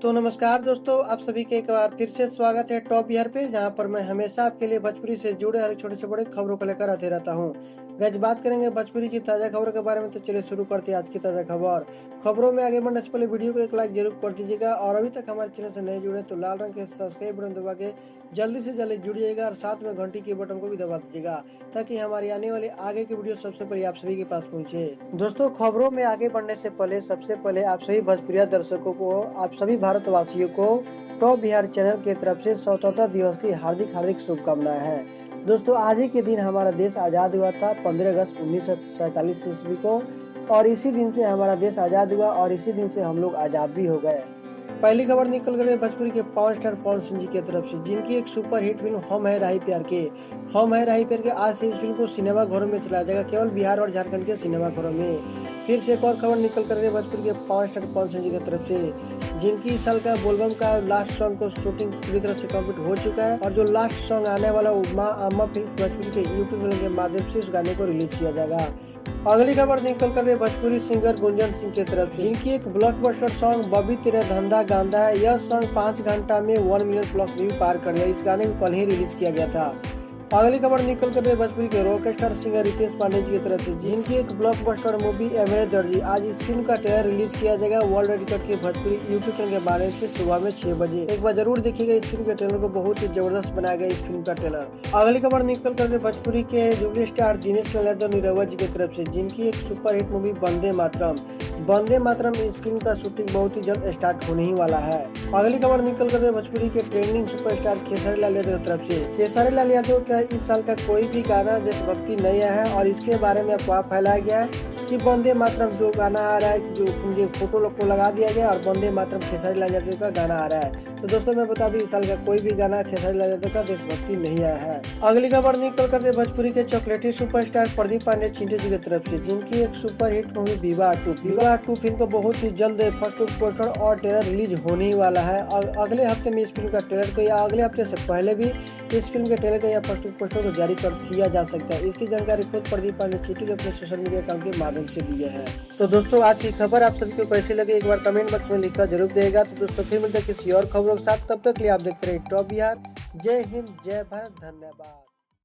तो नमस्कार दोस्तों, आप सभी के एक बार फिर से स्वागत है टॉप बिहार पे, जहां पर मैं हमेशा आपके लिए भोजपुरी से जुड़े हर छोटे से बड़े खबरों को लेकर आते रहता हूं। गाइस, बात करेंगे भोजपुरी की ताज़ा खबरों के बारे में, तो चलिए शुरू करते हैं आज की ताज़ा खबर। खबरों में आगे बढ़ने से पहले वीडियो को एक लाइक जरूर कर दीजिएगा, और अभी तक हमारे चैनल से नहीं जुड़े तो लाल रंग के सब्सक्राइब बटन दबा के जल्दी से जल्दी जुड़िएगा, और साथ में घंटी के बटन को भी दबा दीजिएगा, ताकि हमारी आने वाली आगे की वीडियो सबसे पहले आप सभी के पास पहुंचे। दोस्तों, खबरों में आगे बढ़ने से पहले सबसे पहले आप सभी भोजपुरी दर्शकों को, आप सभी भारतवासियों को टॉप बिहार चैनल की तरफ से स्वतंत्रता दिवस की हार्दिक हार्दिक शुभकामनाएं हैं। दोस्तों, आज ही के दिन हमारा देश आज़ाद हुआ था 15 अगस्त 1947 ईस्वी को, और इसी दिन से हमारा देश आज़ाद हुआ और इसी दिन से हम लोग आज़ाद भी हो गए। पहली खबर निकल कर भोजपुरी के पावर स्टार पवन सिंह जी की तरफ से, जिनकी एक सुपर हिट फिल्म हम है राही प्यार के, हम है राही प्यार के आज से इस फिल्म को सिनेमा घरों में चलाया जाएगा, केवल बिहार और झारखंड के सिनेमा घरों में। फिर से एक और खबर निकल कर भोजपुरी के पावर स्टार पवन सिंह जी की तरफ से, जिनकी इस साल का बोलबम का लास्ट सॉन्ग को शूटिंग पूरी तरह से कंप्लीट हो चुका है, और जो लास्ट सॉन्ग आने वाला माँ अम्मा फिल्म भोजपुरी के यूट्यूब चैनल के माध्यम से उस गाने को रिलीज किया जाएगा। अगली खबर निकल कर भोजपुरी सिंगर गुंजन सिंह की तरफ से, जिनकी एक ब्लॉकबस्टर सॉन्ग बबी तेरे धंधा गांधा है। यह सॉन्ग 5 घंटा में 1 मिलियन प्लस व्यू पार कर गया। इस गाने को कल ही रिलीज किया गया था। अगली खबर निकल कर भोजपुरी के rock star singer Ritesh Pandey ji की तरफ से, जिनकी एक ब्लॉकबस्टर मूवी एमरे दर्जी, आज इस फिल्म का ट्रेलर रिलीज किया जाएगा वर्ल्ड रिकॉर्ड के भोजपुरी यूट्यूब चैनल के माध्यम से सुबह में 6 बजे। एक बार जरूर देखिएगा इस फिल्म के ट्रेलर को, बहुत ही जबरदस्त बनाया गया इस फिल्म का ट्रेलर। अगली खबर निकल कर भोजपुरी के जुबली स्टार दिनेश लाल यादव निरहुआ जी की तरफ से, जिनकी एक super hit movie Vande Mataram, Vande Mataram, इस फिल्म का शूटिंग बहुत ही जल्द स्टार्ट होने ही वाला है। अगली खबर निकल कर भोजपुरी के ट्रेंडिंग सुपरस्टार खेसारी लाल यादव की तरफ से, खेसारी लाल यादव का इस साल का कोई भी गाना देशभक्ति नहीं है, और इसके बारे में अफवाह फैलाया गया है कि वंदे मातरम जो गाना आ रहा है, जो उनके फोटो लोग को लगा दिया गया और वंदे मातरम खेसारी लाल यादव का गाना आ रहा है। तो दोस्तों, मैं बता दूं इस साल का कोई भी गाना खेसारी लाल यादव का देशभक्ति नहीं आया है। अगली खबर निकल कर भोजपुरी के चॉकलेटी सुपरस्टार प्रदीप पांडे चिंटू जी की तरफ से, जिनकी एक सुपर हिट मूवी विवाह 2 फिल्म को बहुत ही जल्द फर्स्ट लुक पोस्टर और ट्रेलर रिलीज होने ही वाला है। और अगले हफ्ते में इस फिल्म का ट्रेलर को, या अगले हफ्ते से पहले भी इस फिल्म के ट्रेलर को या फर्स्ट लुक पोस्टर को जारी किया जा सकता है। इसकी जानकारी खुद प्रदीप पांडे चिंटू ने अपने सोशल मीडिया अकाउंट के माध्यम से दिए हैं। तो दोस्तों, आज की खबर आप सभी को कैसी लगी एक बार कमेंट बॉक्स में लिखकर जरूर देगा। तो दोस्तों, फिर मिलते हैं किसी और खबरों के साथ, तब तक के लिए आप देखते रहिए टॉप बिहार। जय हिंद, जय भारत, धन्यवाद।